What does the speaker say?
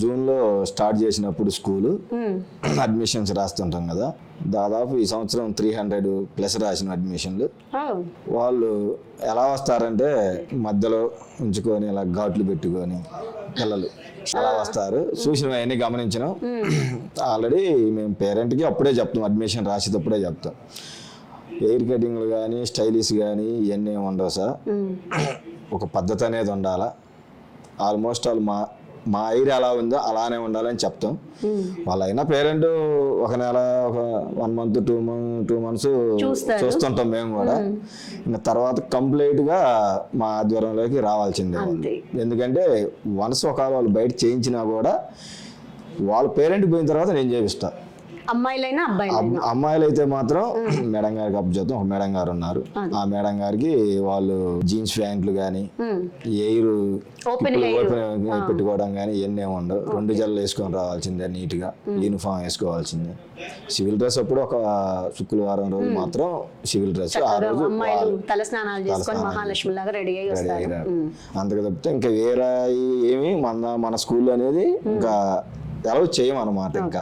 జూన్లో స్టార్ట్ చేసినప్పుడు school admissions రాస్తుంటాం కదా, దాదాపు ఈ సంవత్సరం 300+ రాసిన అడ్మిషన్లు. వాళ్ళు ఎలా వస్తారంటే మధ్యలో ఉంచుకొని ఇలా ఘాట్లు పెట్టుకొని పిల్లలు అలా వస్తారు. చూసిన అవన్నీ గమనించినాం. ఆల్రెడీ మేము పేరెంట్కి అప్పుడే చెప్తాం, అడ్మిషన్ రాసేటప్పుడే చెప్తాం, హెయిర్ కటింగ్లు కానీ స్టైలిష్ కానీ ఇవన్నీ ఉండవు సార్, ఒక పద్ధతి అనేది ఉండాలా. ఆల్మోస్ట్ ఆల్ మా ఐడియా ఎలా ఉందో అలానే ఉండాలని చెప్తాం. వాళ్ళైనా పేరెంట్ ఒక నెల, ఒక 1 month 2 months చూస్తుంటాం మేము కూడా. ఇంకా తర్వాత కంప్లీట్గా మా ఆధ్వర్యంలోకి రావాల్సిందే. ఎందుకంటే వన్స్ ఒకవేళ వాళ్ళు బయట చేయించినా కూడా వాళ్ళ పేరెంట్ పోయిన తర్వాత నేను చేపిస్తా. అమ్మాయిలు అయితే మాత్రం మేడం గారికి అప్పచెప్తాం. ఒక మేడం గారు ఉన్నారు, ఆ మేడం గారికి వాళ్ళు జీన్స్ ప్యాంట్లు కానీ ఎయిర్ పెట్టుకోవడం కానీ ఇవన్నీ ఉండవు. 2 జడలు వేసుకొని రావాల్సిందే, నీట్ గా యూనిఫామ్ వేసుకోవాల్సిందే. సివిల్ డ్రెస్ అప్పుడు ఒక శుక్రవారం రోజు మాత్రం సివిల్ డ్రెస్, ఆ రోజు అంతకు తప్పితే ఇంకా వేరే ఏమి మన స్కూల్ అనేది ఇంకా అలౌ చేయమన్నమాట. ఇంకా